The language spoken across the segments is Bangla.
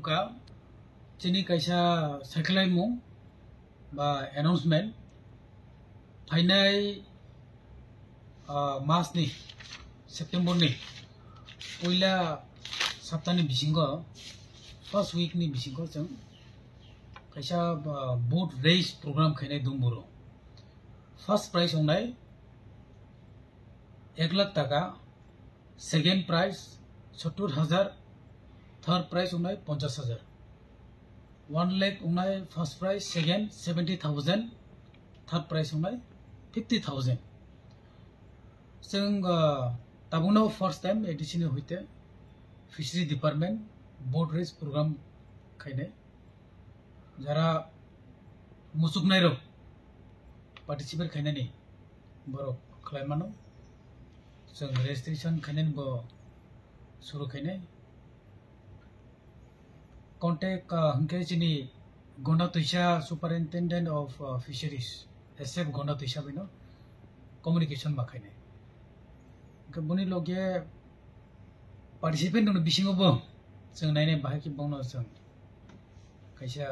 Ka chini kaisa saklai mu ba announcement phainai March ni September ni poila saptani bisingo first week ni bisingo jang kaisa boat race program khainai dumburo first prize ongnai 1 lakh taka second prize 70,000 third prize ongnai 50,000 1 lakh ongnai first prize second 70,000 third prize ongnai 50,000 जों ताबुनो फर्स्ट टाइम एडिशन होते fishery department boat race programme खाइने जरा मुसुकनाय रो पार्टिसिपेट खाइने नि बरो खलायमानो जों रेजिस्ट्रेशन खाइने बो सुरु खाइने कॉन्टेक्ट हंके जिनि गंडा तुइसा सुपरिनटेंडेंट ऑफ फिशरीज एसएफ गंडा तुइसा बिनो कम्युनिकेशन मा खाइने बुनि लगे पार्टिसिपेंट दं बिसिङावबो जों नायनाय बाहायखि बावनो जों खायसे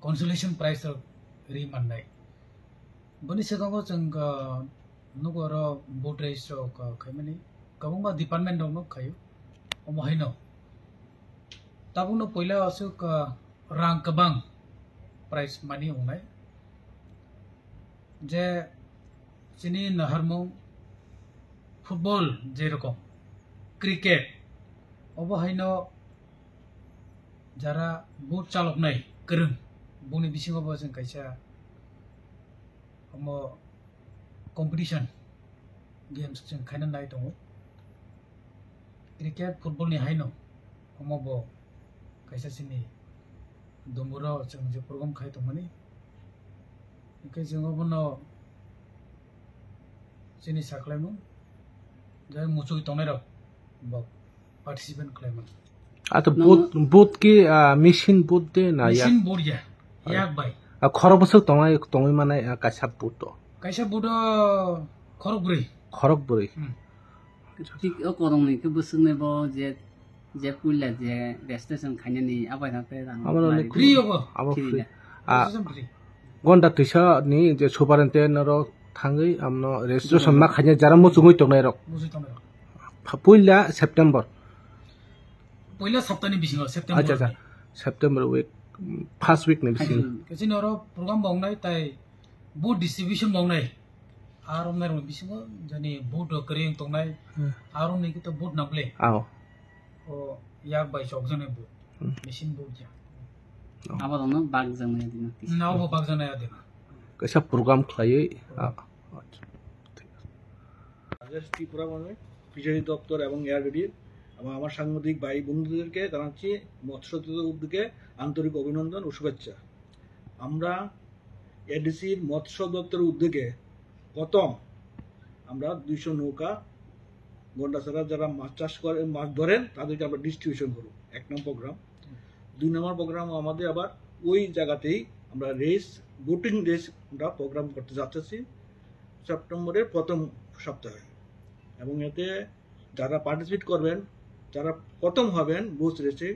कनसोलेशन प्राइज रि मोननाय बुनि सिगाङाव जों नगर बोट रेस खायमानि गोबां डिपार्टमेंट दं खायो अमहायनो ताबुनो पहिला असु रां गोबां प्राइज मानि होनाय जे जिनि नहरमु फुटबल जेरकम क्रिकेट अबहायनो जरा बोट चालकनाय गोरों बुनि बिसिङावबो जों खायसे कम्पिटिशन गेम्स जों खायनो नाय दङ क्रिकेट फुटबल नि हायनो हमबो खायसे सिनि दमुरो जों जे प्रग्राम खाय दंमोन इके जों बनो जिनि साख्लायमु जय मुचुई तंनाय रो पार्टिसिपेंट खालामो आतो बोट की मेशिन बोट दे ना या मेशिन बोट या बाय खरबसो तंगाय माने कासा बोट कासा बोट खरबब्रै ठीक अकरंनि के बोसने बो जे पुला जे रेजिस्ट्रेशन खायनानि आबायनाते रां फ्री फ्री गंडा तैसा नि जे सुपरिनटेंडेंट रो थांगै आमनो रेजिस्ट्रेशन मा खायने जरा मुचुङै तंनाय रो पहिला सेप्टेम्बर पहिला सप्ताहनि बिसिङाव सेप्टेम्बर अच्छा सेप्टेम्बर वीक फर्स्ट वीक नि बिसिङ केसिनो रो प्रोग्राम बावनाय ताय बोट डिस्ट्रीब्यूशन बावनाय आरो हमनाय रो बिसिङाव जनि बोट करिं तंनाय आरो नै त बोट नापले आओ ओ याक बाय चक जने बोट मेशिन बोट या आबादनो बाग जंनाय दिन नावबो बाग जनाय दिन कैसा प्रोग्राम खायै রাজেশ ত্রিপুরা বনে ফিশারি দপ্তর এবং এয়ারগেডির এবং আমার সাংবাদিক ভাই বন্ধুদেরকে জানাচ্ছি মৎস্য উদ্যোগে আন্তরিক অভিনন্দন ও শুভেচ্ছা। আমরা এডিসির মৎস্য দপ্তরের উদ্যোগে প্রথম আমরা 200 নৌকা গন্ডাছড়া যারা মাছ চাষ করে মাছ ধরেন তাদেরকে আমরা ডিস্ট্রিবিউশন করব 1 নম্বর প্রোগ্রাম। 2 নম্বর প্রোগ্রাম আমাদের আবার ওই জায়গাতেই আমরা রেস বোটিং রেস আমরা প্রোগ্রাম করতে যাচ্ছি সেপ্টেম্বরের প্রথম সপ্তাহে এবং এতে যারা পার্টিসিপেট করবেন যারা প্রথম হবেন বোট রেসে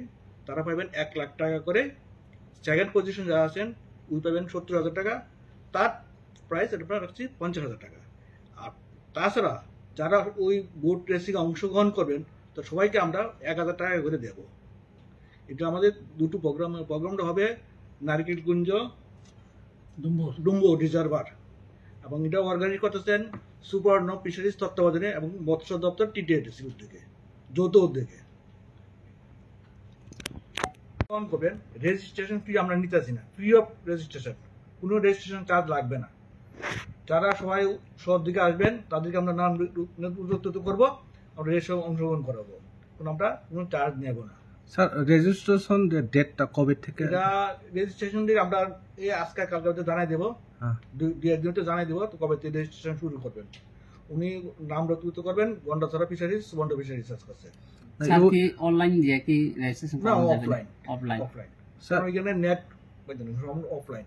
তারা পাবেন 1 লাখ টাকা করে সেকেন্ড পজিশন যারা আছেন উনি পাবেন 70,000 টাকা তার প্রাইস এটা রাখছি 50,000 টাকা আর তাছাড়া যারা ওই বোট রেসে অংশগ্রহণ করবেন তো সবাইকে আমরা 1,000 টাকা করে দেব। এটা আমাদের দুটো প্রোগ্রামটা হবে নারকেলকুঞ্জ ডুম্বো রিজার্ভার এবং এটা অর্গানাইজ করতেছেন সুবর্ণ ফিশারিজ তত্ত্বাবধানে এবং মৎস্য দপ্তর টিটিএডিসি উদ্যোগে যৌথ উদ্যোগে করবেন। রেজিস্ট্রেশন ফি আমরা নিতেছি না, ফ্রি অফ রেজিস্ট্রেশন, কোনো রেজিস্ট্রেশন চার্জ লাগবে না। যারা সবাই সব দিকে আসবেন তাদেরকে আমরা নাম উদ্যোগ করবো, আমরা রেসে অংশগ্রহণ করাবো, আমরা কোনো চার্জ নেব না। স্যার রেজিস্ট্রেশন ডেটটা কবে থেকে? এটা রেজিস্ট্রেশন ডেট আমরা এই আজকে কালকে জানাই দেবো, দুই একদিন জানাই দেবো তো কবে থেকে রেজিস্ট্রেশন শুরু করবেন। উনি নাম নথিভুক্ত করবেন গন্ডাছড়া ফিশারিজ সুবর্ণ ফিশারিজ কাছে। স্যার কি অনলাইন দিয়ে কি রেজিস্ট্রেশন না করা যাবে? অফলাইন স্যার ওইখানে নেট অফলাইন।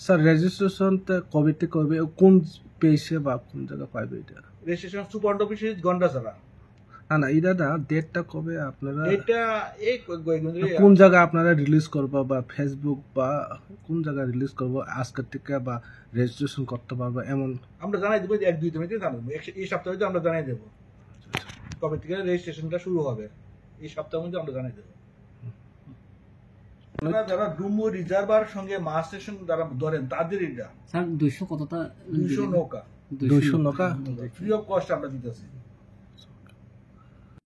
স্যার রেজিস্ট্রেশন কবে থেকে করবে, কোন পেজে বা কোন জায়গা পাবে এটা? রেজিস্ট্রেশন সুবর্ণ ফিশারিজ গন্ডাছড়া না না এই দাদা ডেটটা কবে আপনারা এটা এই কয়েকদিন ধরে কোন জায়গায় আপনারা রিলিজ করবো বা ফেসবুক বা কোন জায়গায় রিলিজ করবো আজকের থেকে বা রেজিস্ট্রেশন করতে পারবো এমন আমরা জানাই দেবো যে 1-2 দিনের মধ্যে জানাবো এই সপ্তাহের মধ্যে আমরা জানাই দেবো কবে থেকে রেজিস্ট্রেশনটা শুরু হবে এই সপ্তাহের মধ্যে আমরা জানাই দেবো আপনারা যারা ডুমো রিজার্ভার সঙ্গে মাছ স্টেশন যারা ধরেন তাদের এটা স্যার 200 কতটা 200 নৌকা 200 নৌকা ফ্রি অফ কস্ট আমরা দিতেছি